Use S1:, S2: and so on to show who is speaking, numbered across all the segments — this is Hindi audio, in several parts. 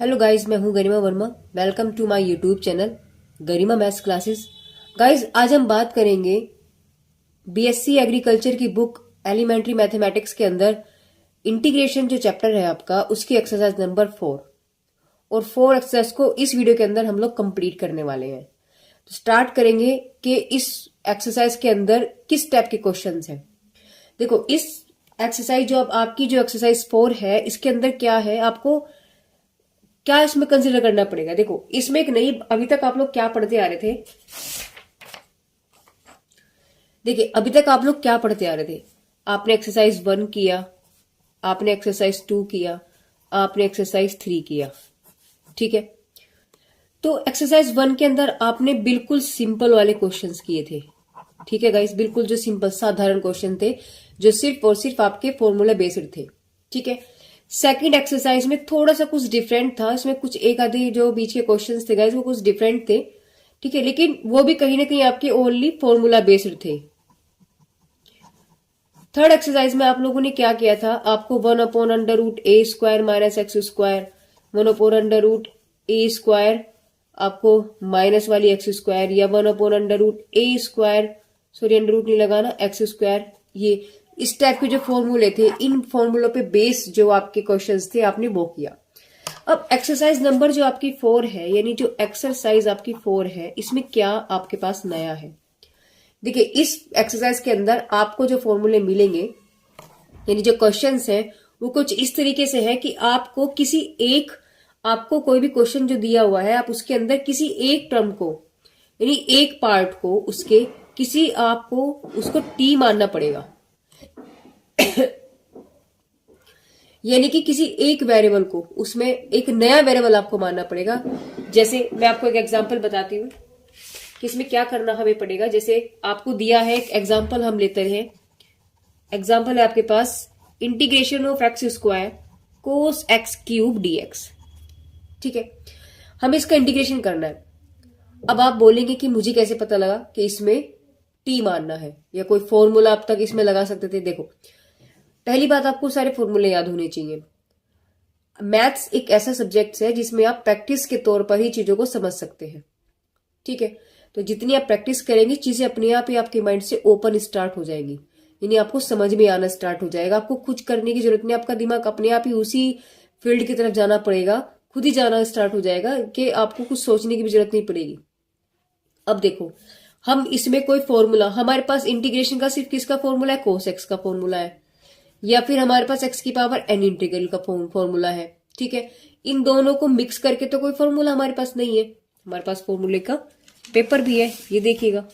S1: हेलो गाइस, मैं हूं Garima Verma. Welcome to my YouTube channel Garima maths classes. Guys, आज हम बात करेंगे बीएससी एग्रीकल्चर की बुक एलिमेंट्री मैथमेटिक्स के अंदर इंटीग्रेशन जो चैप्टर है आपका, उसकी एक्सरसाइज नंबर 4। और 4 एक्सरसाइज को इस वीडियो के अंदर हम लोग कंप्लीट करने वाले हैं। तो स्टार्ट करेंगे कि इस एक्सरसाइज के अंदर किस टाइप के क्वेश्चंस हैं। देखो, इस एक्सरसाइज जो आपकी जो एक्सरसाइज 4 है, इसके अंदर क्या है, आपको क्या इसमें कंसिडर करना पड़ेगा। देखो, इसमें एक नई, अभी तक आप लोग क्या पढ़ते आ रहे थे। देखिए, अभी तक आप लोग क्या पढ़ते आ रहे थे। आपने एक्सरसाइज 1 किया, आपने एक्सरसाइज 2 किया, आपने एक्सरसाइज 3 किया। ठीक है, तो एक्सरसाइज 1 के अंदर आपने बिल्कुल सिंपल वाले क्वेश्चंस किए थे। ठीक है गाइस, बिल्कुल जो सिंपल साधारण क्वेश्चन थे, जो सिर्फ और सिर्फ आपके फॉर्मूला बेस्ड थे। ठीक है, सेकंड एक्सरसाइज में थोड़ा सा कुछ डिफरेंट था। इसमें कुछ एक आधे जो बीच के क्वेश्चंस थे गाइस, वो कुछ डिफरेंट थे। ठीक है, लेकिन वो भी कहीं ना कहीं आपके ओनली फॉर्मूला बेस्ड थे। थर्ड एक्सरसाइज में आप लोगों ने क्या किया था, आपको 1/√a² minus x square, 1/√a² आपको माइनस वाली x², या 1/√a², सॉरी अंडर रूट नहीं लगाना, x², ये इस टाइप के जो फॉर्मूले थे, इन फॉर्मूलों पे बेस जो आपके क्वेश्चंस थे, आपने वो किया। अब एक्सरसाइज नंबर जो आपकी 4 है, यानी जो एक्सरसाइज आपकी 4 है, इसमें क्या आपके पास नया है। देखिए, इस एक्सरसाइज के अंदर आपको जो फॉर्मूले मिलेंगे, यानी जो क्वेश्चंस हैं, वो कुछ इस तरीके से है कि आपको किसी एक, आपको कोई भी क्वेश्चन जो दिया हुआ है, आप उसके अंदर किसी एक टर्म को, यानी एक पार्ट को, उसके किसी, आपको उसको टी मानना पड़ेगा। यानी कि किसी एक वेरिएबल को, उसमें एक नया वेरिएबल आपको मानना पड़ेगा। जैसे मैं आपको एक एग्जांपल बताती हूँ कि इसमें क्या करना हमें पड़ेगा। जैसे आपको दिया है एक एग्जांपल, हम लेते हैं। एग्जांपल है आपके पास integration of x² cos x³ dx। ठीक है, हमें इसका इंटीग्रेशन करना है। अब आप बोलेंगे कि मुझे कैसे पता लगा कि इसमें टी मानना है, या कोई फॉर्मूला आप तक इसमें लगा सकते थे। देखो, पहली बात, आपको सारे फॉर्मूले याद होने चाहिए। मैथ्स एक ऐसा सब्जेक्ट है जिसमें आप प्रैक्टिस के तौर पर ही चीजों को समझ सकते हैं। ठीक है, तो जितनी आप प्रैक्टिस करेंगे, चीजें अपने आप ही आपके माइंड से ओपन स्टार्ट हो जाएंगी, यानी आपको समझ में आना स्टार्ट हो जाएगा। आपको कुछ करने की जरूरत नहीं, आपका दिमाग अपने आप ही उसी फील्ड की तरफ जाना पड़ेगा, खुद ही जाना स्टार्ट हो जाएगा, कि आपको कुछ सोचने की भी जरूरत नहीं पड़ेगी। अब देखो, हम इसमें कोई फॉर्मूला, हमारे पास इंटीग्रेशन का सिर्फ किसका फॉर्मूला है, कोस एक्स का फॉर्मूला है, या फिर हमारे पास x की पावर n इंटीग्रल का फॉर्मूला है। ठीक है, इन दोनों को मिक्स करके तो कोई फॉर्मूला हमारे पास नहीं है। हमारे पास फॉर्मूले का पेपर भी है, ये देखिएगा।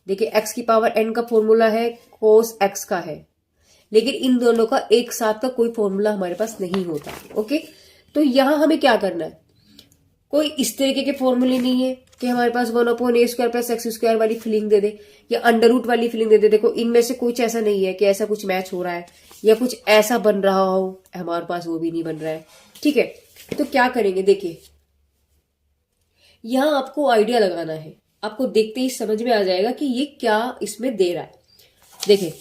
S1: देखिए, x की पावर n का फॉर्मूला है, कोस x का है, लेकिन इन दोनों का एक साथ का कोई फॉर्मूला हमारे पास नहीं होता। ओके, तो यहां हमें क्या करना है, कोई इस तरीके के फॉर्मूले नहीं है कि हमारे पास 1/a² प्लस x² वाली फीलिंग दे दे, या अंडर रूट वाली फीलिंग दे दे। देखो, इनमें से कुछ ऐसा नहीं है कि ऐसा कुछ मैच हो रहा है या कुछ ऐसा बन रहा हो, हमारे पास वो भी नहीं बन रहा है। ठीक है, तो क्या करेंगे, देखिए, यहां आपको आइडिया लगाना है। आपको देखते ही समझ में आ जाएगा कि ये क्या इसमें दे रहा है। देखिए,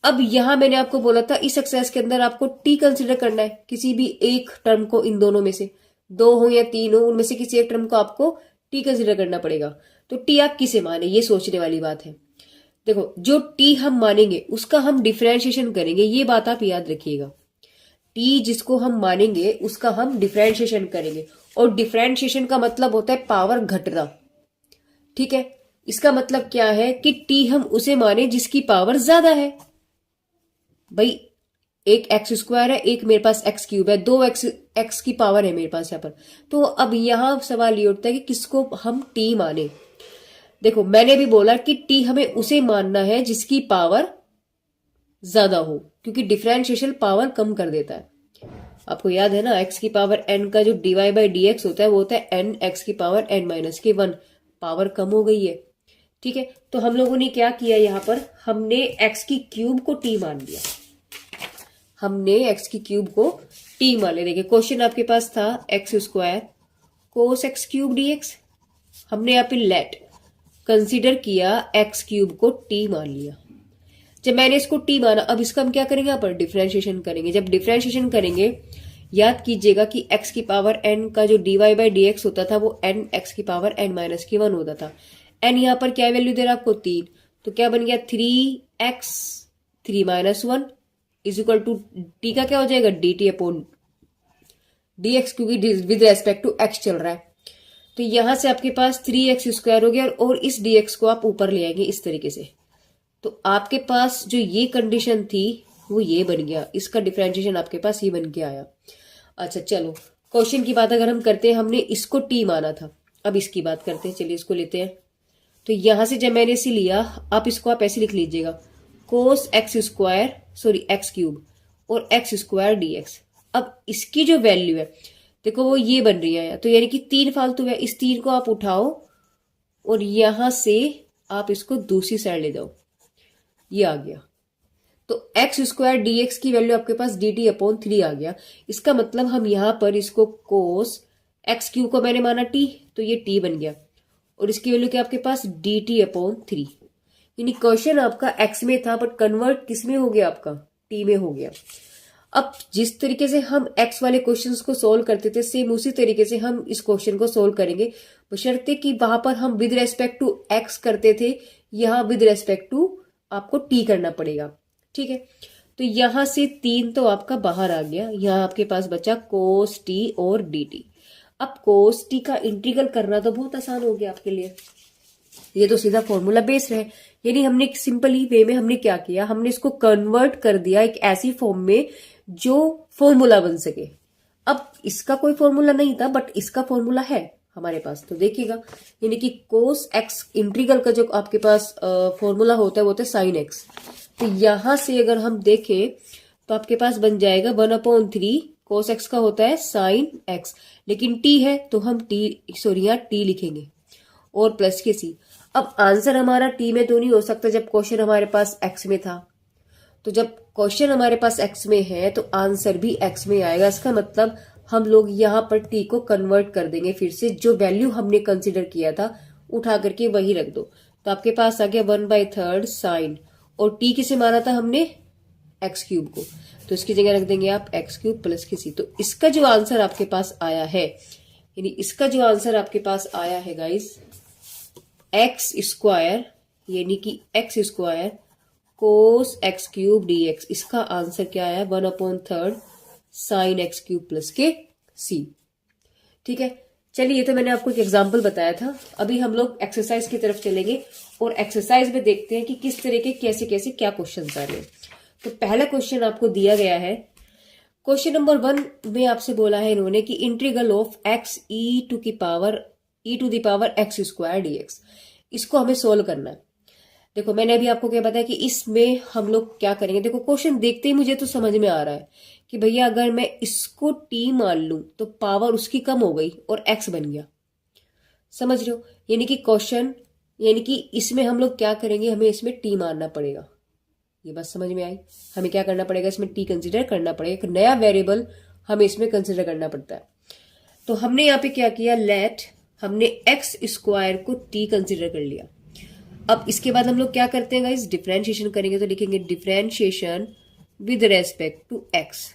S1: अब यहां मैंने आपको बोला था, इस एक्सरसाइज के अंदर आपको टी कंसिडर करना है, किसी भी एक टर्म को, इन दोनों में से, 2 हो या 3 हो, उनमें से किसी एक टर्म को आपको टी कंसिडर करना पड़ेगा। तो टी आप किसे माने, ये सोचने वाली बात है। देखो, जो टी हम मानेंगे उसका हम डिफरेंशिएशन करेंगे, ये बात आप याद रखिएगा। टी जिसको हम मानेंगे उसका हम डिफरेंशिएशन करेंगे, और डिफरेंशिएशन का मतलब होता है पावर घटना। ठीक है, इसका मतलब क्या है कि टी हम उसे माने जिसकी पावर ज्यादा है। भाई, एक x² है, एक मेरे पास x³ है, 2 x की पावर है मेरे पास यहाँ पर। तो अब यहां सवाल ये उठता है कि किसको हम t माने। देखो, मैंने भी बोला कि t हमें उसे मानना है जिसकी पावर ज्यादा हो, क्योंकि डिफरेंशिएशन पावर कम कर देता है। आपको याद है ना, x की पावर n का जो dy/dx होता है, वो होता है n x की पावर n-1, पावर कम हो गई है। ठीक है, तो हम लोगों ने क्या किया, यहां पर हमने x³ को t मान लिया। हमने x³ को t मान लिया। देखिए, क्वेश्चन आपके पास था x² कोस x³ dx, हमने यहाँ पे लेट कंसीडर किया, x³ को t मान लिया। जब मैंने इसको टी माना, अब इसका हम क्या करेंगे, यहाँ पर डिफ्रेंशिएशन करेंगे। जब डिफ्रेंशिएशन करेंगे, याद कीजिएगा कि x की पावर n का जो dy बाई डी एक्स होता था वो n x की पावर n माइनस की 1 होता था। n यहाँ पर क्या वैल्यू दे रहा आपको 3, तो क्या बन गया 3x 3 minus 1 is equal to T का क्या हो जाएगा dt अपॉन dx, क्योंकि विद रेस्पेक्ट टू x चल रहा है। तो यहां से आपके पास 3x स्क्वायर हो गया और इस dx को आप ऊपर ले आएंगे इस तरीके से। तो आपके पास जो ये कंडीशन थी वो ये बन गया, इसका डिफरेंशिएशन आपके पास ये बन के आया। अच्छा चलो, क्वेश्चन की बात अगर हम करते हैं, हमने इसको टी माना था, अब इसकी बात करते हैं। चलिए इसको लेते हैं। तो यहां से जब मैंने इसे लिया, आप इसको आप ऐसे लिख लीजिएगा, cos x square sorry x cube और एक्स स्क्वायर dx। अब इसकी जो वैल्यू है देखो वो ये बन रही है, तो यानी कि 3 फालतू है, इस 3 को आप उठाओ और यहां से आप इसको दूसरी साइड ले जाओ, ये आ गया। तो एक्स स्क्वायर dx की वैल्यू आपके पास dt अपॉन 3 आ गया। इसका मतलब हम यहां पर इसको कोस एक्स क्यू को मैंने माना t, तो ये t बन गया और इसकी वैल्यू क्या आपके पास dt अपॉन 3। यानी क्वेश्चन आपका x में था बट कन्वर्ट किस में हो गया, आपका t में हो गया। अब जिस तरीके से हम x वाले क्वेश्चंस को सोल्व करते थे, सेम उसी तरीके से हम इस क्वेश्चन को सोल्व करेंगे, बशर्ते कि वहां पर हम विद रेस्पेक्ट टू x करते थे, यहां विद रेस्पेक्ट टू आपको t करना पड़ेगा। ठीक है, तो यहां से 3 तो आपका बाहर आ गया, यहां आपके पास बचा कोस t और dt। अब कोस t का इंटीग्रल करना तो बहुत आसान हो गया आपके लिए, ये तो सीधा फॉर्मूला बेस्ड है। यानी हमने सिंपली वे में हमने क्या किया, हमने इसको कन्वर्ट कर दिया एक ऐसी फॉर्म में जो फॉर्मूला बन सके। अब इसका कोई फॉर्मूला नहीं था बट इसका फॉर्मूला है हमारे पास, तो देखिएगा, यानी कि कोस एक्स इंटीग्रल का जो आपके पास फॉर्मूला होता है वो होता है साइन एक्स। तो यहां से अगर हम देखें तो आपके पास बन जाएगा 1/3 कोस एक्स का होता है साइन एक्स, लेकिन टी है तो हम यहाँ टी लिखेंगे और प्लस के सी। अब आंसर हमारा टी में तो नहीं हो सकता जब क्वेश्चन हमारे पास एक्स में था, तो जब क्वेश्चन हमारे पास एक्स में है तो आंसर भी एक्स में आएगा। इसका मतलब हम लोग यहाँ पर टी को कन्वर्ट कर देंगे, फिर से जो वैल्यू हमने कंसीडर किया था उठा करके वही रख दो, तो आपके पास आ गया 1/3 साइन, और टी किसे माना था हमने एक्स क्यूब को, तो इसकी जगह रख देंगे आप एक्स क्यूब प्लस के सी। तो इसका जो आंसर आपके पास आया है, यानी इसका जो आंसर आपके पास आया है गाइस, एक्स स्क्वायर यानी कि x square cos x cube dx, इसका आंसर क्या आया 1/3 साइन एक्स क्यूब प्लस के सी। ठीक है, चलिए ये तो मैंने आपको एक एग्जांपल बताया था। अभी हम लोग एक्सरसाइज की तरफ चलेंगे और एक्सरसाइज में देखते हैं कि किस तरह के कैसे कैसे क्या क्वेश्चन आ रहे हैं। तो पहला क्वेश्चन आपको दिया गया है, क्वेश्चन नंबर 1 में आपसे बोला है इन्होंने कि integral of X E to the power X square dx, इसको हमें सोल्व करना है। देखो मैंने अभी आपको क्या बताया कि इसमें हम लोग क्या करेंगे। देखो क्वेश्चन देखते ही मुझे तो समझ में आ रहा है कि भैया अगर मैं इसको टी मान लूं तो पावर उसकी कम हो गई और एक्स बन गया, समझ रहे हो। यानी कि क्वेश्चन, यानी कि इसमें हम लोग क्या करेंगे, हमें इसमें टी मानना पड़ेगा। ये बात समझ में आई, हमें क्या करना पड़ेगा, इसमें टी कंसिडर करना पड़ेगा, एक नया वेरिएबल हमें इसमें कंसिडर करना पड़ता है। तो हमने यहाँ पे क्या किया, लेट हमने एक्स स्क्वायर को टी कंसिडर कर लिया। अब इसके बाद हम लोग क्या करते हैं गाइस, डिफरेंशिएशन करेंगे, तो लिखेंगे differentiation with respect to x.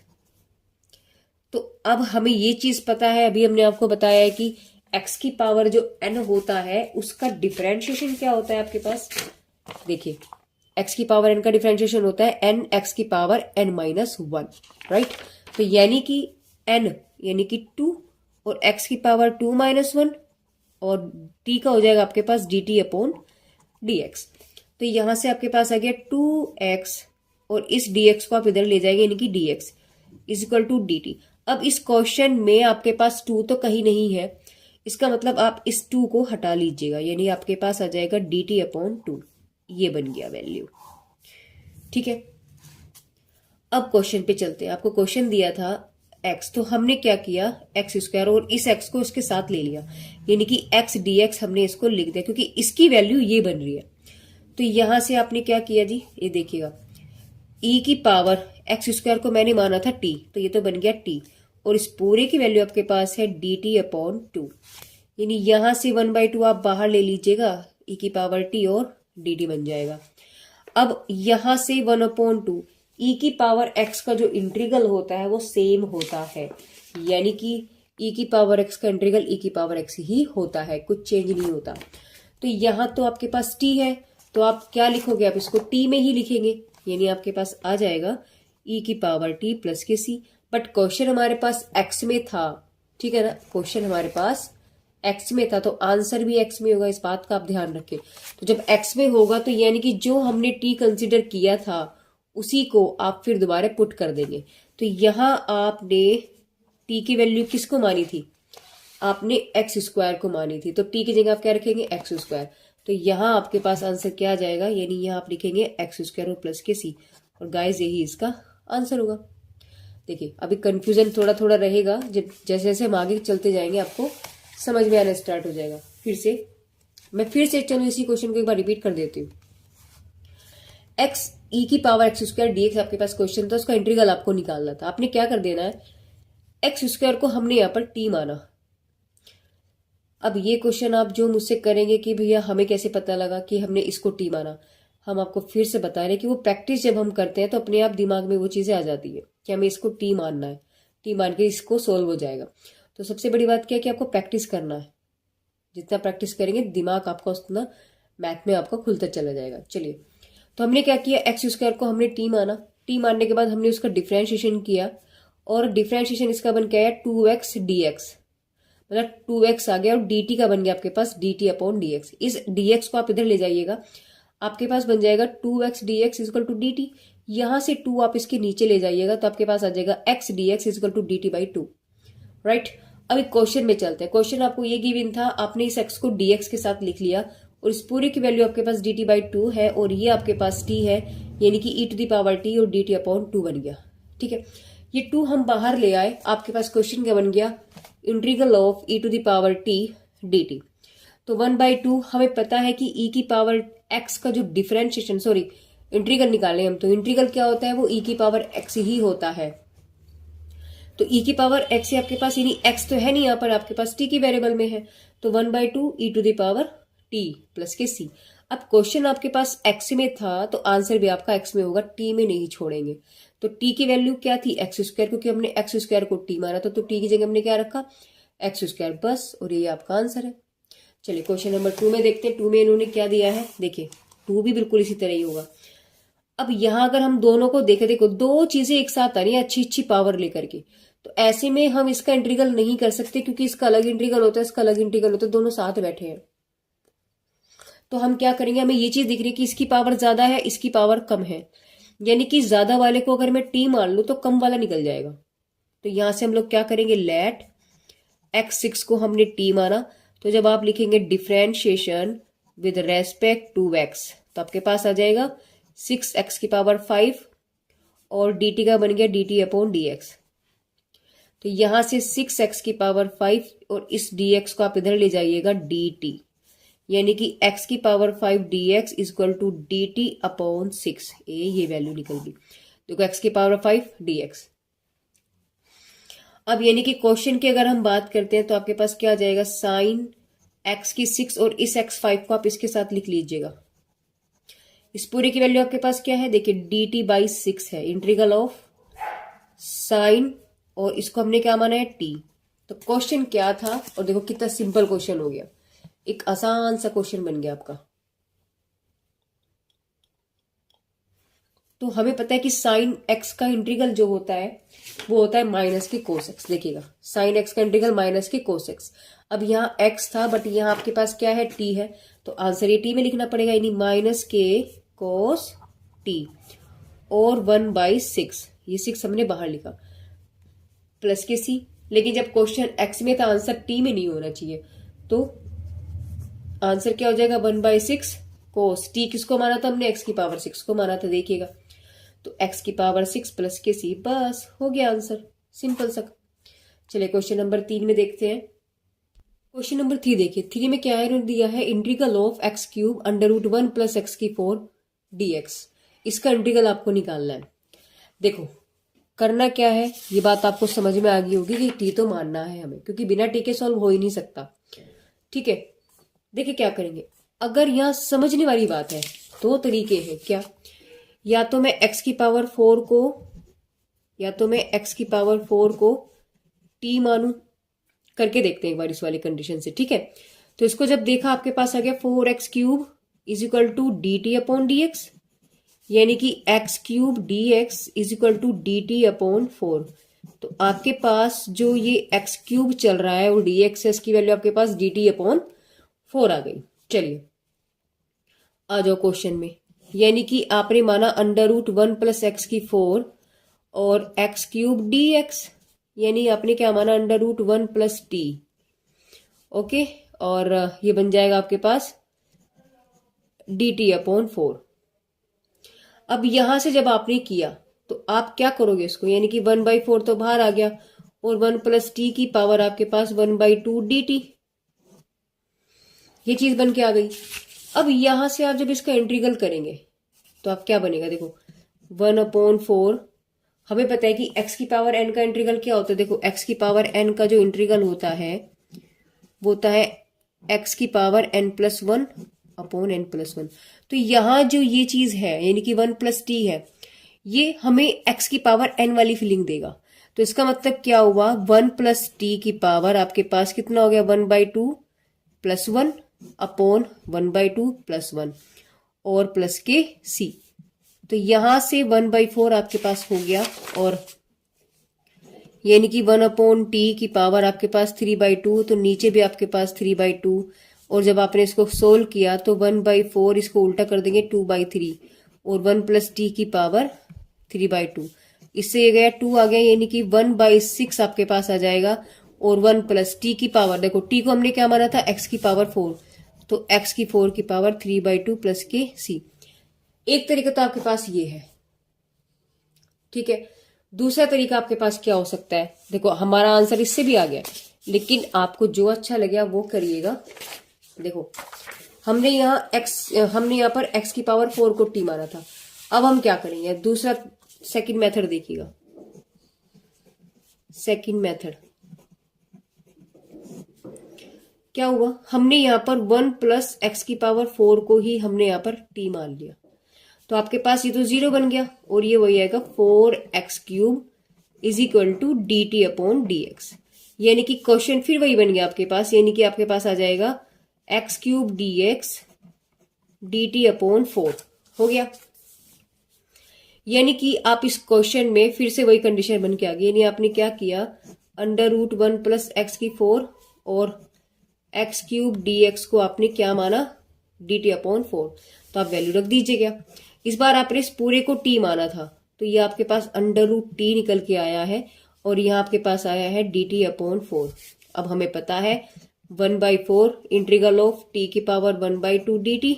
S1: तो अब हमें ये चीज पता है, अभी हमने आपको बताया है कि एक्स की पावर जो एन होता है उसका डिफरेंशिएशन क्या होता है आपके पास। देखिए एक्स की पावर एन का डिफरेंशिएशन होता है एन एक्स की पावर एन माइनस 1, राइट। तो यानी कि एन यानी कि 2 और एक्स की पावर 2 माइनस 1 और टी का हो जाएगा आपके पास डी टी अपॉन dx। तो यहां से आपके पास आ गया 2x और इस dx को आप इधर ले जाएंगे, यानी कि dx is equal to dt। अब इस क्वेश्चन में आपके पास 2 तो कहीं नहीं है, इसका मतलब आप इस 2 को हटा लीजिएगा, यानी आपके पास आ जाएगा dt अपॉन 2, ये बन गया वैल्यू। ठीक है, अब क्वेश्चन पे चलते हैं। आपको क्वेश्चन दिया था x, तो हमने क्या किया, एक्स स्क्वायर और इस x को इसके साथ ले लिया, यानी कि x dx हमने इसको लिख दिया क्योंकि इसकी वैल्यू ये बन रही है। तो यहां से आपने क्या किया जी, ये देखिएगा e की पावर एक्स स्क्वायर को मैंने माना था t, तो ये तो बन गया t, और इस पूरे की वैल्यू आपके पास है dt अपॉन 2, यानी यहां से 1/2 आप बाहर ले लीजिएगा, e की पावर t और dt बन जाएगा। अब यहां से 1/2 ई की पावर एक्स का जो इंटीग्रल होता है वो सेम होता है, यानी कि ई की पावर एक्स का इंटीग्रल ई की पावर एक्स ही होता है, कुछ चेंज नहीं होता। तो यहां तो आपके पास टी है, तो आप क्या लिखोगे, आप इसको टी में ही लिखेंगे, यानी आपके पास आ जाएगा ई की पावर टी प्लस के सी। बट क्वेश्चन हमारे पास एक्स में था, ठीक है ना, क्वेश्चन हमारे पास एक्स में था, तो आंसर भी एक्स में होगा, इस बात का आप ध्यान रखें। तो जब एक्स में होगा तो यानी कि जो हमने टी कंसिडर किया था उसी को आप फिर दोबारा पुट कर देंगे। तो यहां आपने टी की वैल्यू किसको मानी थी, आपने एक्स स्क्वायर को मानी थी, तो टी की जगह आप क्या रखेंगे, एक्स स्क्वायर। तो यहां आपके पास आंसर क्या आ जाएगा, यानी यहां आप लिखेंगे एक्स स्क्वायर और प्लस के सी, और गाइस यही इसका आंसर होगा। देखिए अभी कंफ्यूजन थोड़ा थोड़ा रहेगा, जब जैसे जैसे हम आगे चलते जाएंगे आपको समझ में आना स्टार्ट हो जाएगा। मैं फिर से चलो इसी क्वेश्चन को एक बार रिपीट कर देती हूँ। एक्स ई की पावर एक्स स्क्वायर डीएक्स आपके पास क्वेश्चन था, उसका इंटीग्रल आपको निकालना था। आपने क्या कर देना है, एक्स स्क्वायर को हमने यहाँ पर टी माना। अब ये क्वेश्चन आप जो मुझसे करेंगे कि भैया हमें कैसे पता लगा कि हमने इसको टी माना, हम आपको फिर से बता रहे हैं कि वो प्रैक्टिस जब हम करते हैं तो अपने आप दिमाग में वो चीजें आ जाती है कि हमें इसको टी मानना है, टी मान के इसको सोल्व हो जाएगा। तो सबसे बड़ी बात क्या है कि आपको प्रैक्टिस करना है, जितना प्रैक्टिस करेंगे दिमाग आपका उतना मैथ में आपका खुलता चला जाएगा। चलिए, तो हमने क्या किया, एक्स स्क्वायर को हमने टी माना, टी मानने के बाद हमने उसका डिफ्रेंशिएशन किया, और डिफ्रेंशिएशन इसका बन के आया 2x dx, मतलब 2x आ गया, और dt का बन गया आपके पास dt अपॉन dx। इस dx को आप इधर ले जाइएगा, आपके पास बन जाएगा 2x dx is equal to dt। यहां से 2 आप इसके नीचे ले जाइएगा तो आपके पास आ जाएगा x dx is equal to dt/2, right. अब एक क्वेश्चन में चलते हैं। क्वेश्चन आपको ये गिवन था, आपने इस x को dx के साथ लिख लिया, और इस पूरे की वैल्यू आपके पास dt/2 है, और ये आपके पास t है, यानी कि e to the power t और dt अपॉन 2 बन गया। ठीक है, ये 2 हम बाहर ले आए, आपके पास क्वेश्चन क्या बन गया, integral of e to the power t dt। तो 1/2 हमें पता है कि e की पावर x का जो डिफरेंशिएशन, सॉरी इंटीग्रल निकालें हम, तो इंटीग्रल क्या होता है, वो e की पावर x ही होता है। तो e की पावर x है आपके पास, यानी x तो है नहीं यहाँ पर, आपके पास t की वेरिएबल में है, तो 1/2 e to the power t plus के c। अब क्वेश्चन आपके पास x में था तो आंसर भी आपका x में होगा, t में नहीं छोड़ेंगे। तो t की वैल्यू क्या थी, एक्स स्क्वायर, क्योंकि हमने एक्स स्क्वायर को t माना था, तो t की जगह हमने क्या रखा, एक्स स्क्वायर बस, और ये आपका आंसर है। चलिए क्वेश्चन नंबर 2 में देखते हैं। 2 में इन्होंने क्या दिया है, देखिए 2 भी बिल्कुल इसी तरह ही होगा। अब यहां अगर हम दोनों को देखें, देखो दो चीजें एक साथ आ रही है अच्छी अच्छी पावर लेकर के, तो ऐसे में हम इसका इंटीग्रल नहीं कर सकते, क्योंकि इसका अलग इंटीग्रल होता है, इसका अलग इंटीग्रल होता है, दोनों साथ बैठे हैं। तो हम क्या करेंगे, हमें ये चीज दिख रही है कि इसकी पावर ज्यादा है, इसकी पावर कम है, यानी कि ज्यादा वाले को अगर मैं टी मान लू तो कम वाला निकल जाएगा। तो यहां से हम लोग क्या करेंगे, लेट x6 को हमने टी माना, तो जब आप लिखेंगे differentiation with respect to x, तो आपके पास आ जाएगा 6x की पावर 5, और dt का बन गया dt अपॉन dx। तो यहां से 6x की पावर 5 और इस dx को आप इधर ले जाइएगा dt, यानी कि x की power 5 dx equal to dt upon 6, ये वैल्यू निकल गई। देखो x की पावर 5 dx। अब यानी कि क्वेश्चन की अगर हम बात करते हैं तो आपके पास क्या आ जाएगा, साइन x की 6, और इस x5 को आप इसके साथ लिख लीजिएगा। इस पूरे की वैल्यू आपके पास क्या है, देखिए dt/6 है, इंटीग्रल ऑफ साइन, और इसको हमने क्या माना है, t। तो क्वेश्चन क्या था, और देखो कितना सिंपल क्वेश्चन हो गया, एक आसान सा क्वेश्चन बन गया आपका। तो हमें पता है कि साइन x का इंटीग्रल जो होता है वो होता है माइनस के कोस x। देखिएगा साइन x का इंटीग्रल माइनस के कोस x। अब यहाँ x था बट यहाँ आपके पास क्या है, t है, तो आंसर ये t में लिखना पड़ेगा, यानी माइनस के कोस t, और 1/6, ये 6 हमने बाहर लिखा, प्लस के c। लेकिन जब क्वेश्चन x में था आंसर t में नहीं होना चाहिए, तो आंसर क्या हो जाएगा, 1/6 कोस t। किसको माना था हमने, x की पावर 6 को माना था, देखिएगा तो x की पावर 6 प्लस के c, बस हो गया आंसर, सिंपल सा। चलिए क्वेश्चन नंबर 3 में देखते हैं। क्वेश्चन नंबर 3 देखिए, 3 में क्या है, दिया है integral of x³ √1 + x⁴ dx। इसका इंटीग्रल आपको निकालना है। देखो करना क्या है, ये बात आपको समझ में आ गई होगी कि t तो मानना है हमें, क्योंकि बिना t के सॉल्व हो ही नहीं सकता। ठीक है, देखिए क्या करेंगे, अगर यहाँ समझने वाली बात है, दो तरीके हैं क्या, या तो मैं x की पावर 4 को t मानूं, करके देखते हैं एक बार इस वाली कंडीशन से, ठीक है। तो इसको जब देखा आपके पास आ गया 4x³ is equal to dt upon dx, यानी कि x³ dx is equal to dt upon 4। तो आपके पास जो ये x³ चल रहा है वो dx की वैल्यू आपके पास dt अपॉन 4 आ गई। चलिए आ जाओ क्वेश्चन में, यानी कि आपने माना √1 प्लस एक्स की 4 और x³ dx, यानी आपने क्या माना √1 प्लस टी, ओके। और ये बन जाएगा आपके पास dt अपॉन 4। अब यहां से जब आपने किया तो आप क्या करोगे इसको, यानी कि 1/4 तो बाहर आ गया और 1 प्लस टी की पावर आपके पास 1/2 dt, ये चीज बन के आ गई। अब यहां से आप जब इसका इंटीग्रल करेंगे तो आप क्या बनेगा, देखो 1/4, हमें पता है कि x की पावर n का इंटीग्रल क्या होता है। देखो x की पावर n का जो इंटीग्रल होता है वो होता है x की पावर n+1 अपॉन n+1। तो यहां जो ये चीज है यानी कि 1 प्लस टी है, ये हमें x की पावर n वाली फीलिंग देगा। तो इसका मतलब क्या हुआ, 1 प्लस टी की पावर आपके पास कितना हो गया 1/2 प्लस 1 अपॉन 1/2 प्लस 1 और प्लस के सी। तो यहां से 1/4 आपके पास हो गया, और यानी कि 1 अपॉन टी की पावर आपके पास 3/2, तो नीचे भी आपके पास 3/2। और जब आपने इसको सोल्व किया तो 1/4 इसको उल्टा कर देंगे 2/3 और 1 प्लस टी की पावर 3/2, इससे ये गया 2 आ गया, यानी कि 1/6 आपके पास आ जाएगा। और 1 प्लस टी की पावर, देखो टी को हमने क्या माना था x की पावर 4, तो x की 4 की पावर 3/2 प्लस के सी। एक तरीका तो आपके पास ये है, ठीक है। दूसरा तरीका आपके पास क्या हो सकता है, देखो हमारा आंसर इससे भी आ गया, लेकिन आपको जो अच्छा लगे वो करिएगा। देखो हमने यहाँ पर x की पावर 4 को t माना था। अब हम क्या करेंगे, दूसरा सेकंड मेथड देखिएगा। सेकंड मेथड क्या हुआ, हमने यहाँ पर 1 प्लस एक्स की पावर 4 को ही हमने यहाँ पर t मान लिया, तो आपके पास ये तो 0 बन गया और ये वही आएगा 4x³ is equal to dt upon dx, यानी कि क्वेश्चन फिर वही बन गया आपके पास, यानी कि आपके पास आ जाएगा x³ dx dt अपॉन 4 हो गया। यानी कि आप इस क्वेश्चन में फिर से वही कंडीशन बन के आ गई, यानी आपने क्या किया √1 प्लस एक्स की 4 और x³ dx को आपने क्या माना dt अपॉन 4, तो आप वैल्यू रख दीजिएगा। इस बार आपने इस पूरे को t माना था, तो ये आपके पास √t निकल के आया है और यहाँ आपके पास आया है dt अपॉन 4। अब हमें पता है 1/4 इंटीग्रल ऑफ t की पावर 1/2 dt।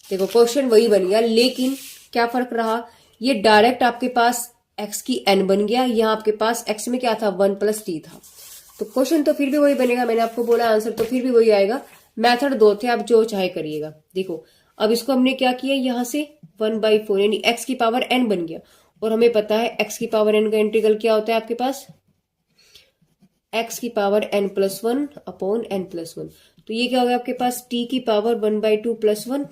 S1: देखो क्वेश्चन वही बन गया, लेकिन क्या फर्क रहा, ये डायरेक्ट आपके पास x की n बन गया, यहाँ आपके पास x में क्या था 1 प्लस टी था। तो क्वेश्चन तो फिर भी वही बनेगा, मैंने आपको बोला आंसर तो फिर भी वही आएगा। मेथड दो थे, आप जो चाहे करिएगा। देखो अब इसको हमने क्या किया, यहां से 1/4 यानी x की पावर n बन गया, और हमें पता है x की पावर n का इंटीग्रल क्या होता है आपके पास, x की पावर n+1 अपॉन n+1। तो ये क्या हो गया आपके पास t की पावर 1/2 प्लस 1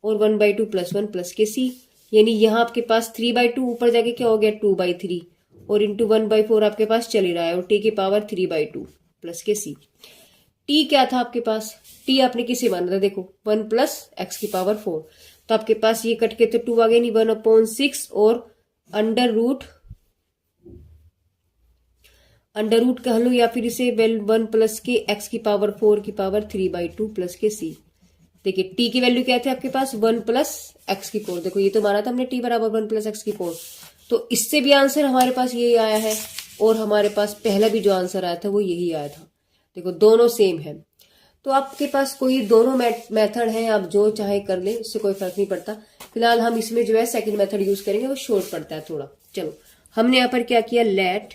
S1: और 1/2 प्लस 1 प्लस के c, यानी यहाँ आपके पास 3/2 ऊपर जाके क्या हो गया 2/3 और इंटू 1/4 आपके पास चल ही रहा है, और t की पावर 3/2 प्लस के सी। t क्या था आपके पास, t आपने किसे माना था, देखो 1 प्लस एक्स की पावर 4, तो आपके पास ये कट के तो 2 आ गया, नहीं 1/6 और अंडर रूट कह लो या फिर इसे 1 प्लस के एक्स की पावर 4 की पावर 3/2 प्लस के सी। देखिए t की वैल्यू क्या थी आपके पास 1 प्लस एक्स की 4, देखो ये तो माना था हमने t बराबर 1 प्लस एक्स की 4, तो इससे भी आंसर हमारे पास यही आया है, और हमारे पास पहला भी जो आंसर आया था वो यही आया था। देखो दोनों सेम है, तो आपके पास कोई दोनों मेथड है, आप जो चाहे कर ले, इससे कोई फर्क नहीं पड़ता। फिलहाल हम इसमें जो है सेकंड मेथड यूज करेंगे, वो शॉर्ट पड़ता है थोड़ा। चलो हमने यहाँ पर क्या किया, लेट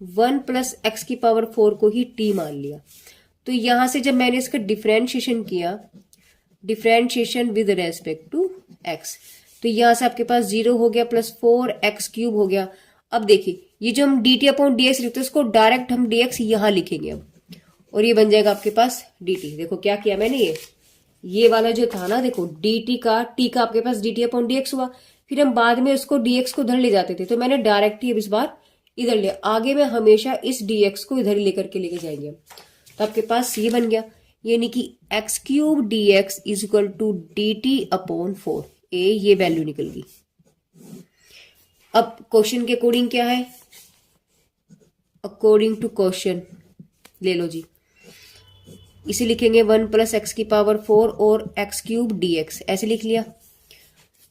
S1: 1 प्लस एक्स की पावर 4 को ही t मान लिया। तो यहां से जब मैंने इसका डिफरेंशिएशन किया, differentiation with respect to x, तो यहां से आपके पास 0 हो गया प्लस 4x³ हो गया। अब देखिए ये जो हम dt अपॉन dx लिखते हैं उसको डायरेक्ट हम dx यहां लिखेंगे अब, और ये बन जाएगा आपके पास dt। देखो क्या किया मैंने, ये ये वाला जो था ना, देखो dt का, t का आपके पास dt अपॉन dx हुआ, फिर हम बाद में उसको dx को इधर ले जाते थे, तो मैंने डायरेक्ट ही अब इस बार इधर लिया। आगे में हमेशा इस dx को इधर लेकर के लेके जाएंगे, तो आपके पास ये बन गया, यानी कि X cube D X is equal to D T upon 4। ये वैल्यू निकल गई। अब क्वेश्चन के अकॉर्डिंग क्या है, अकॉर्डिंग टू क्वेश्चन ले लो जी, इसे लिखेंगे 1 प्लस एक्स की पावर 4 और एक्स क्यूब डी एक्स, ऐसे लिख लिया।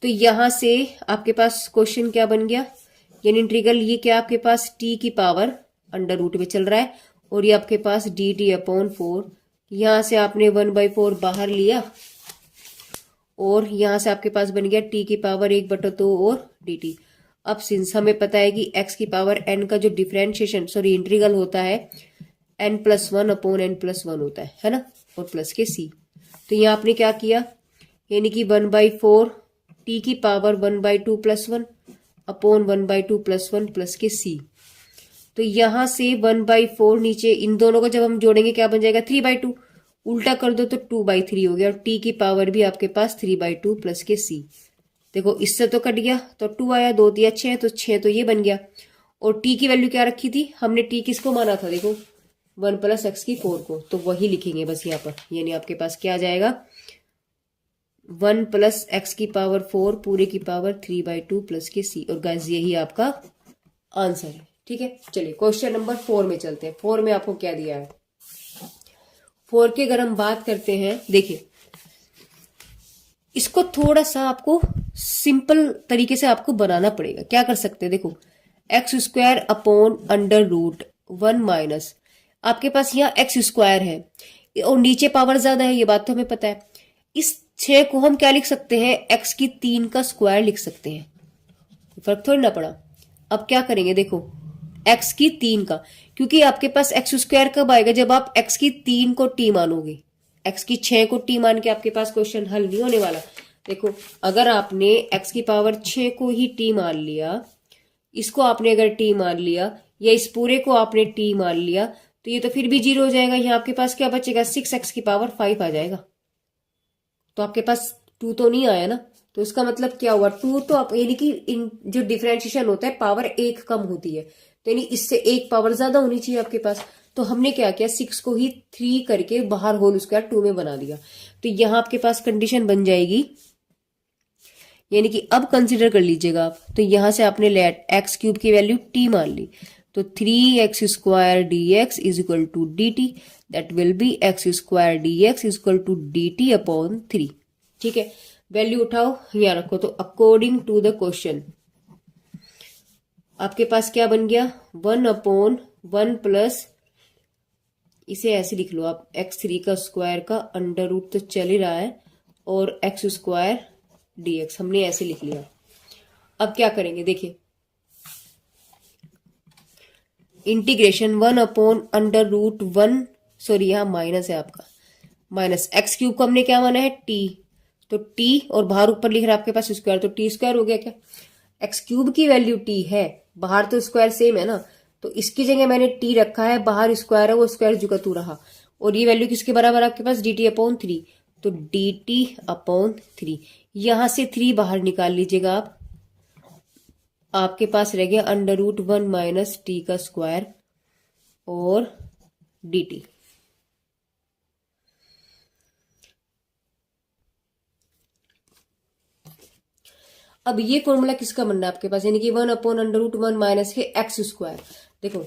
S1: तो यहां से आपके पास क्वेश्चन क्या बन गया, यानी इंटीग्रल ये क्या आपके पास t की पावर अंडर रूट में चल रहा है, और ये आपके पास डी टी अपॉन 4। यहां से आपने 1/4 बाहर लिया, और यहां से आपके पास बन गया t की पावर 1/2 और dt। अब सिंस हमें पता है कि x की पावर n का जो डिफरेंशिएशन इंटीग्रल होता है n+1 अपॉन n+1 होता है ना, और प्लस के c। तो यहाँ आपने क्या किया, यानी कि 1/4 t की पावर 1/2 + 1 अपॉन 1/2 + 1 प्लस के c। तो यहां से 1/4 नीचे, इन दोनों को जब हम जोड़ेंगे क्या बन जाएगा, 3/2, उल्टा कर दो तो 2/3 हो गया, और t की पावर भी आपके पास 3/2 प्लस के c। देखो इससे तो कट गया, तो 2 आया, 2 दिया 6, तो 6 तो ये बन गया। और t की वैल्यू क्या रखी थी हमने, t किसको माना था, देखो 1 प्लस एक्स की 4 को, तो वही लिखेंगे बस यहाँ पर, यानी आपके पास क्या आ जाएगा 1 प्लस एक्स की पावर 4 पूरे की पावर 3/2 प्लस के c। और गाइस यही आपका आंसर है। ठीक है, चलिए क्वेश्चन नंबर 4 में चलते हैं। 4 में आपको क्या दिया है, 4 की अगर हम बात करते हैं, देखिए इसको थोड़ा सा आपको सिंपल तरीके से आपको बनाना पड़ेगा। क्या कर सकते हैं, देखो x² upon under root 1 minus, आपके पास यहाँ x² है और नीचे पावर ज्यादा है, ये बात तो हमें पता है। इस 6 को हम क्या लिख सकते हैं, x की 3 का स्क्वायर लिख सकते हैं, फर्क थोड़ी ना पड़ा। अब क्या करेंगे, देखो x की 3 का, क्योंकि आपके पास x² कब आएगा, जब आप x की 3 को t मानोगे। x की 6 को t मान के आपके पास क्वेश्चन हल नहीं होने वाला। देखो अगर आपने x की पावर 6 को ही t मान लिया, इसको आपने अगर t मान लिया, या इस पूरे को आपने t मान लिया, तो ये तो फिर भी 0 हो जाएगा। यहाँ आपके पास क्या बचेगा, 6x की पावर 5 आ जाएगा। तो आपके पास 2 तो नहीं आया ना, तो इसका मतलब क्या हुआ, 2 तो आप, यानी कि इन जो डिफरेंशिएशन होता है पावर 1 कम होती है, तो यानी इससे 1 पावर ज्यादा होनी चाहिए आपके पास। तो हमने क्या किया, 6 को ही 3 करके बाहर होल स्क्वायर 2 में बना दिया। तो यहां आपके पास कंडीशन बन जाएगी, यानी कि अब कंसिडर कर लीजिएगा आप, तो यहां से आपने लेट x³ की वैल्यू t मान ली, तो 3x² dx is equal to dt, that will be x² dx is equal to dt upon 3। ठीक है, वैल्यू उठाओ यहाँ रखो। तो अकॉर्डिंग टू द क्वेश्चन आपके पास क्या बन गया, 1/1 प्लस, इसे ऐसे लिख लो आप, x3 का स्क्वायर का अंडर रूट तो चल ही रहा है, और x² dx हमने ऐसे लिख लिया। अब क्या करेंगे, देखिए इंटीग्रेशन 1/√1, सॉरी यहाँ माइनस है आपका, माइनस x³ को हमने क्या माना है t, तो t और बाहर ऊपर लिख रहा है आपके पास स्क्वायर, तो t² हो गया क्या, x³ की वैल्यू t है, बाहर तो स्क्वायर सेम है ना, तो इसकी जगह मैंने t रखा है, बाहर स्क्वायर है, वो स्क्वायर जुका तू रहा, और ये वैल्यू किसके बराबर आपके पास, dt अपॉन 3, तो dt अपॉन 3। यहां से 3 बाहर निकाल लीजिएगा आप, आपके पास रह गया अंडर√1 माइनस t का स्क्वायर और dt। अब ये फॉर्मूला किसका बनना है आपके पास, यानी कि 1/√1 माइनस है x²। देखो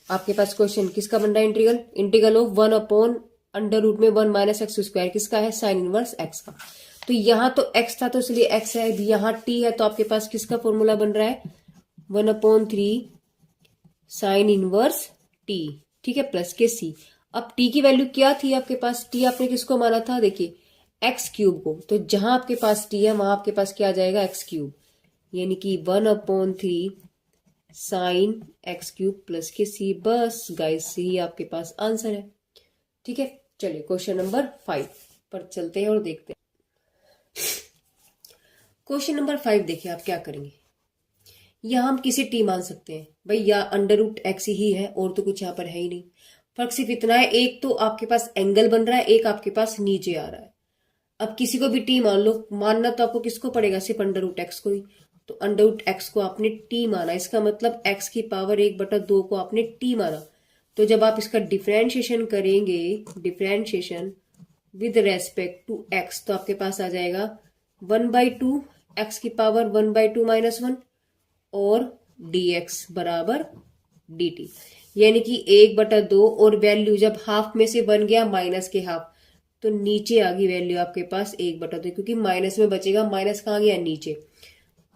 S1: आपके पास क्वेश्चन किसका बन रहा है, इंटीग्रल ऑफ 1/√1 माइनस x² किसका है, साइन इनवर्स x का। तो यहाँ तो x था तो इसलिए x है, यहाँ t है, तो आपके पास किसका फॉर्मूला बन रहा है, 1/3 साइन इनवर्स t। ठीक है, प्लस के c। अब t की वैल्यू क्या थी आपके पास, t आपने किसको माना था, देखिए x³ को, तो जहां आपके पास t है वहां आपके पास क्या आ जाएगा, x³, यानी कि 1/3 साइन x³ प्लस के c। बस गाइस यही आपके पास आंसर है। ठीक है, चलिए क्वेश्चन नंबर 5 पर चलते हैं और देखते हैं। क्वेश्चन नंबर 5 देखिए आप क्या करेंगे, यहां हम किसी t मान सकते हैं भाई, या अंडर√x ही है, और तो कुछ यहाँ पर है ही नहीं। फर्क सिर्फ इतना है, एक तो आपके पास एंगल बन रहा है, एक आपके पास नीचे आ रहा है। अब किसी को भी टी मान लो, मानना तो आपको किसको पड़ेगा, सिर्फ अंडर रूट एक्स को ही। तो अंडर रूट एक्स को आपने टी माना, इसका मतलब एक्स की पावर 1/2 को आपने टी माना। तो जब आप इसका डिफरेंशिएशन करेंगे, differentiation with respect to x, तो आपके पास आ जाएगा 1/2 एक्स की पावर 1/2 - 1 और dx बराबर dt, यानी कि 1/2। और वैल्यू जब हाफ में से बन गया माइनस के हाफ, तो नीचे आ गई वैल्यू आपके पास 1/2, क्योंकि माइनस में बचेगा, माइनस कहाँ गया, नीचे।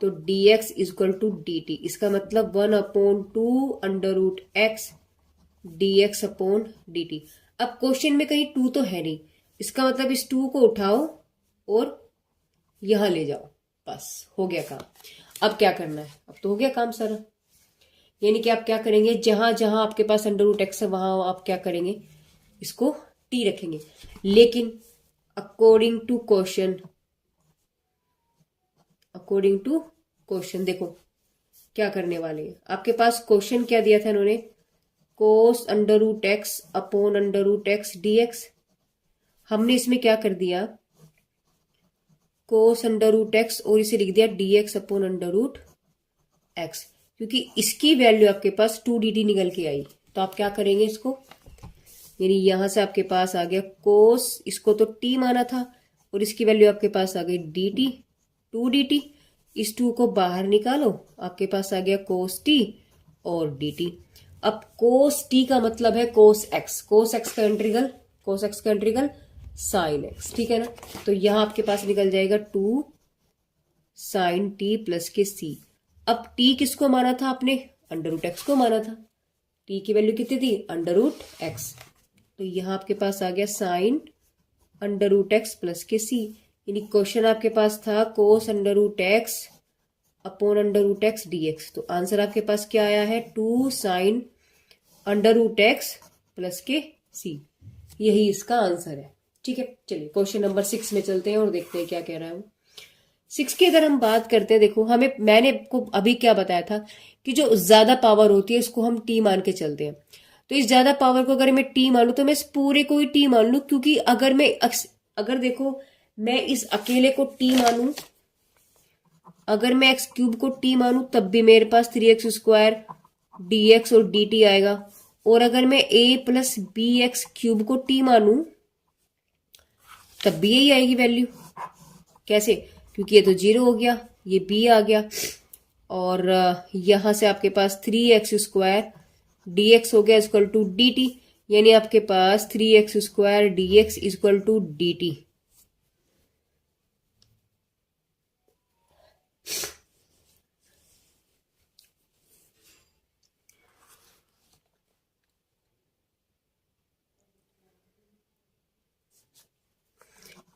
S1: तो dx इक्वल टू dt, इसका मतलब 1/2 under root x dx upon dt। अब क्वेश्चन में कहीं 2 तो है नहीं, इसका मतलब इस 2 को उठाओ और यहां ले जाओ, बस हो गया काम। अब क्या करना है, अब तो हो गया काम सारा। यानी कि आप क्या करेंगे, जहां जहां आपके पास अंडर रूट एक्स है वहां आप क्या करेंगे, इसको टी रखेंगे। लेकिन according to question, according to question देखो क्या करने वाले हैं। आपके पास क्वेश्चन क्या दिया था इन्होंने, cos under root x upon under root x dx. हमने इसमें क्या कर दिया, कोस अंडर रूट एक्स और इसे लिख दिया dx upon under root x, क्योंकि इसकी वैल्यू आपके पास 2dt निकल के आई। तो आप क्या करेंगे इसको, यानी यहां से आपके पास आ गया कोस, इसको तो t माना था, और इसकी वैल्यू आपके पास आ गई dt 2dt। इस 2 को बाहर निकालो, आपके पास आ गया कोस t और dt। अब कोस t का मतलब है कोस x, कोस x का इंटीग्रल, कोस x का इंटीग्रल साइन एक्स, ठीक है ना। तो यहां आपके पास निकल जाएगा 2 साइन टी प्लस के सी। अब टी किसको माना था आपने, अंडर रूट एक्स को माना था। टी की वैल्यू कितनी थी, अंडर रूट एक्स। तो यहां आपके पास आ गया sine under root x plus के सी। यानी क्वेश्चन आपके पास था cos under root x upon under root x dx. तो आंसर आपके पास क्या आया है, 2 sine under root x plus के सी। यही इसका आंसर है, ठीक है। चलिए क्वेश्चन नंबर 6 में चलते हैं और देखते हैं क्या कह रहा है वो। 6 की अगर हम बात करते हैं, देखो हमें, मैंने आपको अभी क्या बताया था कि जो ज्यादा पावर होती है इसको हम टी मान के चलते हैं। तो इस ज्यादा पावर को अगर मैं टी मान लू तो मैं इस पूरे को ही टी मान लू, क्योंकि अगर देखो मैं इस अकेले को टी मानू, अगर मैं एक्स क्यूब को टी मानू तब भी मेरे पास 3x² dx और dt आएगा। और अगर मैं a + bx³ को टी मानू तब भी यही आएगी वैल्यू। कैसे, क्योंकि ये तो 0 हो गया, ये b आ गया, और यहां से आपके पास 3x² dx हो गया इक्वल टू dt, यानी आपके पास 3x² dx equal to dt।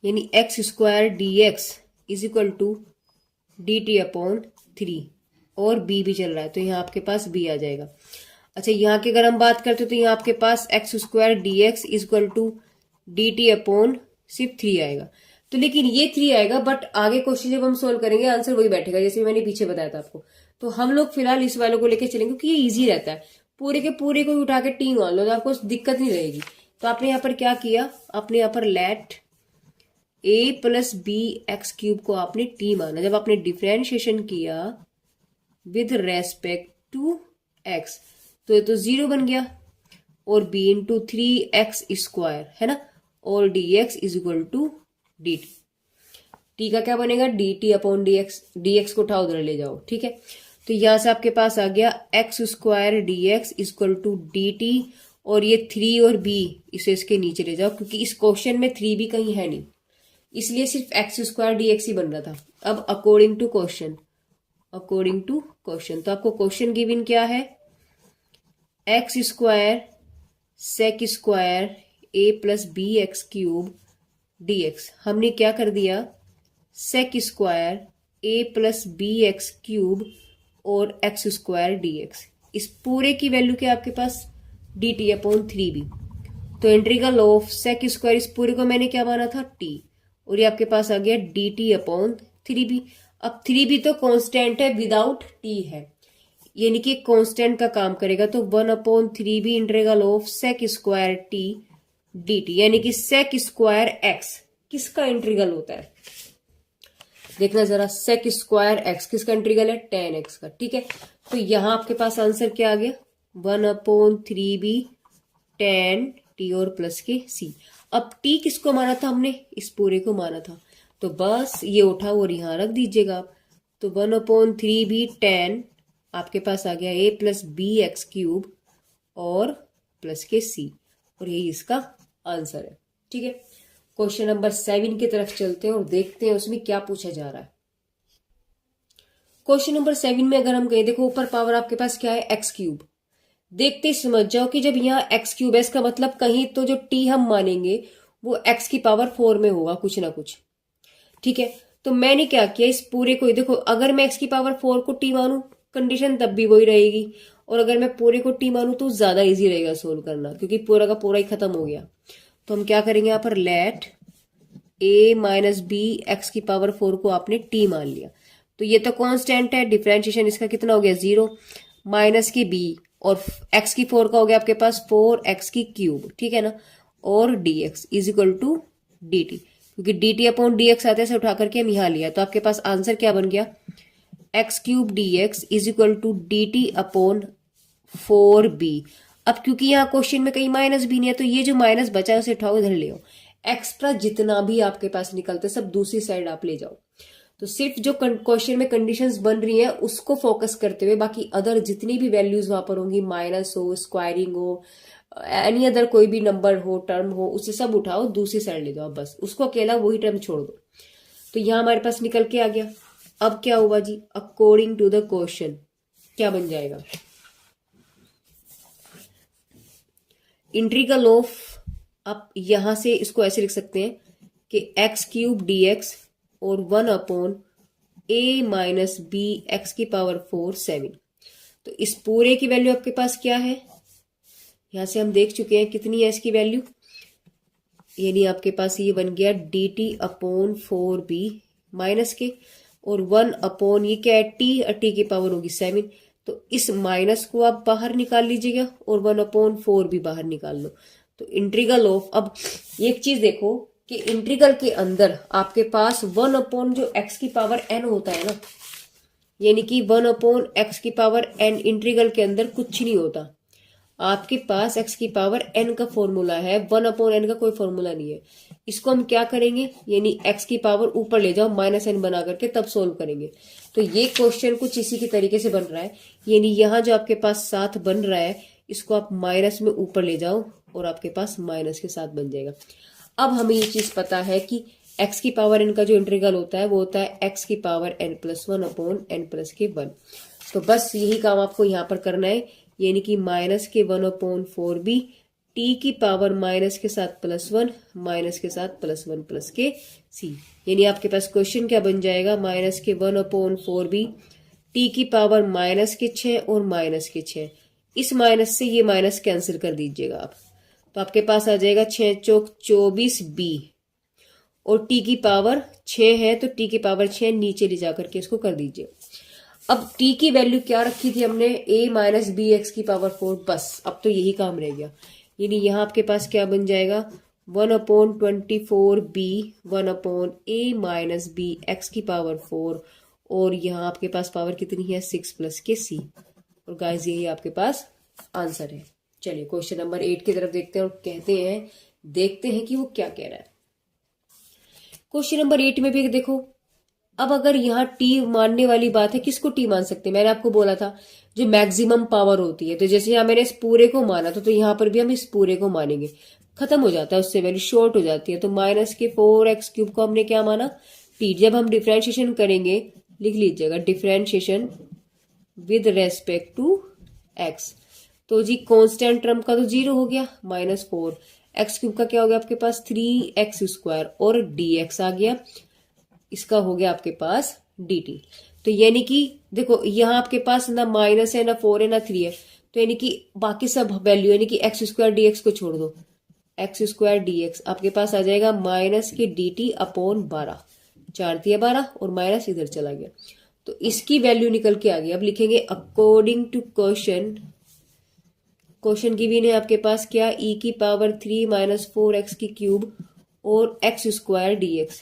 S1: यानी x² dx is equal to dt upon 3, और b भी चल रहा है तो यहाँ आपके पास b आ जाएगा। अच्छा, यहाँ की अगर हम बात करते तो यहाँ आपके पास x² dx is equal to dt upon सिर्फ 3 आएगा। तो लेकिन ये 3 आएगा, बट आगे क्वेश्चन जब हम सोल्व करेंगे आंसर वही बैठेगा, जैसे मैंने पीछे बताया था आपको। तो हम लोग फिलहाल इस वालों को लेकर चलेंगे क्योंकि ये इजी रहता है। पूरे के पूरे को उठा के टी मान लो तो आपको दिक्कत नहीं रहेगी। तो आपने यहाँ पर क्या किया, आपने यहाँ पर लेट a + bx³ को आपने t माना। जब आपने डिफरेंशिएशन किया विद रेस्पेक्ट टू x तो ये तो 0 बन गया, और b × 3x² है ना, और dx is equal to dt। t का क्या बनेगा, dt अपॉन dx, dx को उठाओ उधर ले जाओ, ठीक है। तो यहां से आपके पास आ गया x² dx equal to dt, और ये 3 और b इसे इसके नीचे ले जाओ, क्योंकि इस क्वेश्चन में 3b कहीं है नहीं, इसलिए सिर्फ x² dx ही बन रहा था। अब according to question, according to question, तो आपको क्वेश्चन गिवन क्या है, x² sec² a + bx³ dx। हमने क्या कर दिया, sec² a + bx³ और x² dx। इस पूरे की वैल्यू क्या आपके पास, dt अपॉन 3b। तो इंटीग्रल ऑफ sec², इस पूरे को मैंने क्या माना था, t, और ये आपके पास आ गया dt अपॉन 3b। अब 3b तो कांस्टेंट है, विदाउट t है, यानी कि कांस्टेंट का काम करेगा। तो 1/3b integral of sec² t dt, यानी कि sec² x किसका इंटीग्रल होता है? देखना जरा, सेक स्क्वायर एक्स किसका इंटीग्रल है? टेन एक्स का। ठीक है, तो यहां आपके पास आंसर क्या आ गया? 1/3b टेन टी और प्लस के सी। अब टी किसको माना था हमने? इस पूरे को माना था, तो बस ये उठा और यहां रख दीजिएगा आप। तो 1/3b टेन आपके पास आ गया a plus B X cube और प्लस के सी, और यही इसका आंसर है। ठीक है, क्वेश्चन नंबर 7 की तरफ चलते हैं और देखते हैं उसमें क्या पूछा जा रहा है। क्वेश्चन नंबर 7 में अगर हम कहें, देखो ऊपर पावर आपके पास क्या है? X cube. देखते ही समझ जाओ कि जब यहाँ एक्स क्यूब है, इसका मतलब कहीं तो जो टी हम मानेंगे वो एक्स की पावर 4 में होगा कुछ ना कुछ। ठीक है, तो मैंने क्या किया, इस पूरे को, देखो अगर मैं एक्स की पावर 4 को टी मानू, कंडीशन तब भी वही रहेगी, और अगर मैं पूरे को टी मानू तो ज्यादा इजी रहेगा सोल्व करना, क्योंकि पूरा का पूरा ही खत्म हो गया। तो हम क्या करेंगे यहाँ पर, let a minus b x की पावर 4 को आपने टी मान लिया, तो ये तो कांस्टेंट है, डिफरेंशिएशन इसका कितना हो गया? 0 माइनस की b और x की 4 का हो गया आपके पास 4x की क्यूब। ठीक है ना, और dx is equal to dt, क्योंकि dt अपॉन dx आते से उठा करके हम यहाँ लिया, तो आपके पास आंसर क्या बन गया? x cube dx is equal to dt upon 4b। अब क्योंकि यहाँ क्वेश्चन में कहीं माइनस भी नहीं है, तो ये जो माइनस बचा है उसे उठाओ, इधर ले आओ। एक्स्ट्रा जितना भी आपके पास निकलते सब दूसरी साइड आप ले जाओ। तो सिर्फ जो क्वेश्चन में कंडीशंस बन रही हैं उसको फोकस करते हुए बाकी अदर जितनी भी वैल्यूज वहां पर होंगी, माइनस हो, स्क्वायरिंग हो, एनी अदर कोई भी नंबर हो, टर्म हो, उसे सब उठाओ दूसरी साइड ले जाओ, बस उसको अकेला वही टर्म छोड़ दो। तो यहां हमारे पास निकल के आ गया। अब क्या हुआ जी? अकॉर्डिंग टू द क्वेश्चन क्या बन जाएगा? इंटीग्रल ऑफ, आप यहां से इसको ऐसे लिख सकते हैं कि एक्स क्यूब डी एक्स और 1/a माइनस बी एक्स की पावर 4 7। तो इस पूरे की वैल्यू आपके पास क्या है? यहां से हम देख चुके हैं कितनी है इसकी वैल्यू, यानी आपके पास ये बन गया dt अपॉन 4b माइनस के, और 1 अपॉन ये क्या है? टी की पावर होगी 7। तो इस माइनस को आप बाहर निकाल लीजिएगा और 1/4 भी बाहर निकाल लो। तो इंटीग्रल ऑफ, अब एक चीज देखो कि इंटीग्रल के अंदर आपके पास 1 अपॉन जो x की पावर n होता है ना, यानी कि 1/x की पावर n इंटीग्रल के अंदर कुछ नहीं होता। आपके पास x की पावर n का फॉर्मूला है, 1/n का कोई फॉर्मूला नहीं है। इसको हम क्या करेंगे, यानी x की पावर ऊपर ले जाओ माइनस n बना करके तब सोल्व करेंगे। तो ये क्वेश्चन कुछ इसी की तरीके से बन रहा है, यानी यहाँ जो आपके पास 7 बन रहा है इसको आप माइनस में ऊपर ले जाओ और आपके पास माइनस के साथ बन जाएगा। अब हमें ये चीज पता है कि x की पावर n का जो इंटीग्रल होता है वो होता है x की पावर n+1 अपॉन n+1। तो बस यही काम आपको यहाँ पर करना है, यानी कि माइनस के 1/4b टी की पावर माइनस के साथ +1 माइनस के साथ +1 प्लस के सी। यानी आपके पास क्वेश्चन क्या बन जाएगा? माइनस के 1/4b टी की पावर माइनस के 6 और माइनस के 6। इस माइनस से ये माइनस कैंसिल कर दीजिएगा आप, तो आपके पास आ जाएगा 6 चौक 24b, और टी की पावर 6 है तो टी की पावर 6 नीचे ले जाकर के इसको कर दीजिए। अब टी की वैल्यू क्या रखी थी हमने? a माइनस बी एक्स की पावर 4। बस अब तो यही काम रह गया, यानी यहाँ आपके पास क्या बन जाएगा? 1/24b 1/a minus b x की पावर 4, और यहाँ आपके पास पावर कितनी है? 6 प्लस के c। और गाइस यही आपके पास आंसर है। चलिए क्वेश्चन नंबर 8 की तरफ देखते हैं और देखते हैं कि वो क्या कह रहा है। क्वेश्चन नंबर 8 में भी देखो, अब अगर यहाँ टी मानने वाली बात है, किसको टी मान सकते हैं? मैंने आपको बोला था जो मैक्सिमम पावर होती है, तो जैसे यहाँ मैंने इस पूरे को माना था तो यहाँ पर भी हम इस पूरे को मानेंगे, खत्म हो जाता है, उससे वैल्यू शॉर्ट हो जाती है। तो माइनस के 4x³ को हमने क्या माना? टी। जब हम डिफ्रेंशिएशन करेंगे, लिख लीजिएगा differentiation with respect to x, तो जी कॉन्स्टेंट टर्म का तो 0 हो गया, -4 x³ का क्या हो गया आपके पास? 3x², और dx आ गया, इसका हो गया आपके पास dt। तो यानी कि देखो यहाँ आपके पास ना माइनस है, ना 4 है, ना 3 है, तो यानी कि बाकी सब वैल्यू, यानी कि x² dx को छोड़ दो, x² dx आपके पास आ जाएगा माइनस के dt अपॉन 12, 4 दिया 12 और माइनस इधर चला गया, तो इसकी वैल्यू निकल के आ गई। अब लिखेंगे अकॉर्डिंग टू क्वेश्चन गिवन है आपके पास क्या? e की पावर 3 माइनस 4x की क्यूब और एक्स स्क्वायर dx।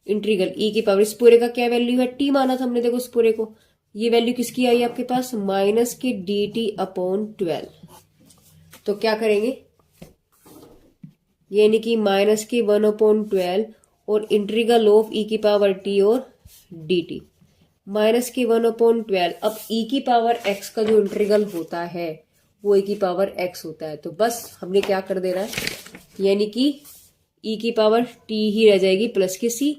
S1: इंटीग्रल ई की पावर, इस पूरे का क्या वैल्यू है, टी माना था हमने, देखो इस पूरे को, ये वैल्यू किसकी आई आपके पास, माइनस के dt/12। तो क्या करेंगे, यानी कि माइनस के 1/12 और इंटीग्रल ऑफ ई की पावर टी और dt, माइनस के 1/12। अब ई की पावर एक्स का जो इंटीग्रल होता है वो ई की पावर एक्स होता है, तो बस हमने क्या कर देना है, यानी कि ई की पावर टी ही रह जाएगी प्लस के सी,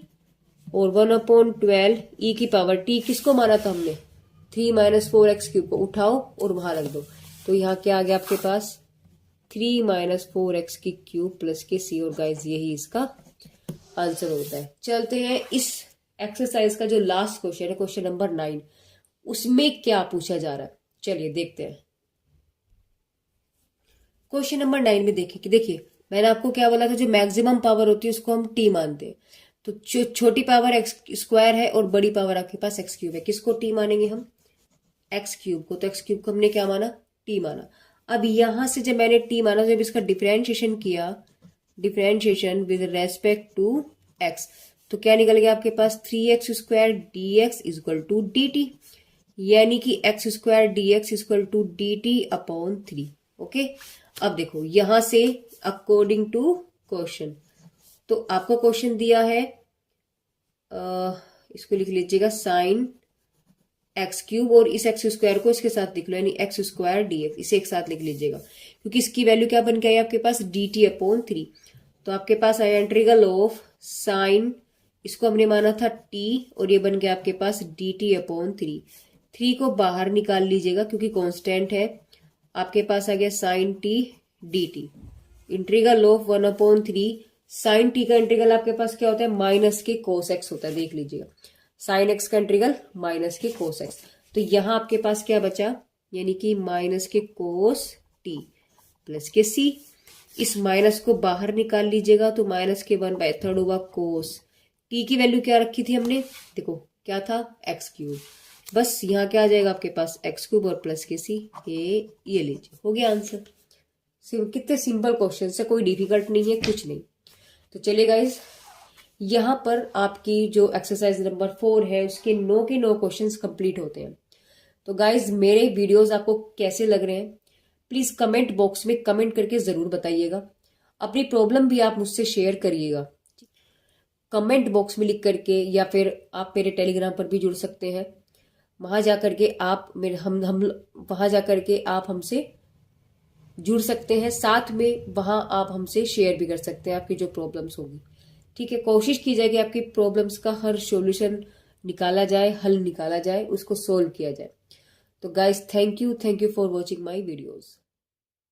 S1: और 1/12 ई की पावर टी किसको माना था हमने, 3 - 4x³ को उठाओ और वहां रख दो, तो यहाँ क्या आ गया आपके पास 3 - 4x³ प्लस के सी, और गाइज यही इसका आंसर होता है। चलते हैं इस एक्सरसाइज का जो लास्ट क्वेश्चन है, क्वेश्चन नंबर 9, उसमें क्या पूछा जा रहा है, चलिए देखते हैं। क्वेश्चन नंबर 9 में देखिए मैंने आपको क्या बोला था, जो मैक्सिमम पावर होती है उसको हम टी मानते हैं, तो जो छोटी पावर x² है और बड़ी पावर आपके पास x³ है, किसको टी मानेंगे हम, x³ को, तो x³ को हमने क्या माना, टी माना। अब यहां से जब मैंने टी माना, जब इसका डिफरेंशिएशन किया, differentiation with respect to x, तो क्या निकल गया आपके पास 3x² dx equal to dt, यानी कि x² dx equal to dt/3। Okay, अब देखो यहां से अकॉर्डिंग टू क्वेश्चन, तो आपको क्वेश्चन दिया है, इसको लिख लीजिएगा साइन x³ और इस x² को इसके साथ लिख लो, यानी x² dx, इसे एक साथ लिख लीजिएगा, क्योंकि इसकी वैल्यू क्या बन के आई आपके पास dt/3। तो आपके पास आया इंटीग्रल ऑफ साइन, इसको हमने माना था t, और ये बन गया आपके पास dt/3। 3 को बाहर निकाल लीजिएगा क्योंकि कांस्टेंट है, आपके पास आ गया sine t dt। Integral of 1/3 sine t का इंटीग्रल आपके पास क्या होता है, माइनस के कोस एक्स होता है, देख लीजिएगा साइन एक्स का इंटीग्रल माइनस के कोस एक्स। तो यहां आपके पास क्या बचा, यानी कि माइनस के कोस टी प्लस के सी, इस माइनस को बाहर निकाल लीजिएगा, तो माइनस के 1/3 होगा कोस टी की वैल्यू क्या रखी थी हमने, देखो क्या था x³, बस यहाँ क्या आ जाएगा आपके पास x³ और प्लस के सी, ये लीजिए, हो गया आंसर। कितने सिंपल क्वेश्चन है, कोई डिफिकल्ट नहीं है, कुछ नहीं। तो चलिए गाइज, यहाँ पर आपकी जो एक्सरसाइज नंबर 4 है उसके 9 के 9 क्वेश्चंस कंप्लीट होते हैं। तो गाइज मेरे वीडियोस आपको कैसे लग रहे हैं, प्लीज कमेंट बॉक्स में कमेंट करके जरूर बताइएगा। अपनी प्रॉब्लम भी आप मुझसे शेयर करिएगा कमेंट बॉक्स में लिख करके, या फिर आप मेरे टेलीग्राम पर भी जुड़ सकते हैं, वहां जाकर के आप मेरे हम वहां जाकर के आप हमसे जुड़ सकते हैं, साथ में वहां आप हमसे शेयर भी कर सकते हैं आपकी जो प्रॉब्लम्स होगी। ठीक है, कोशिश की जाए कि आपकी प्रॉब्लम्स का हर सॉल्यूशन निकाला जाए, हल निकाला जाए, उसको सोल्व किया जाए। तो guys thank you for watching my videos.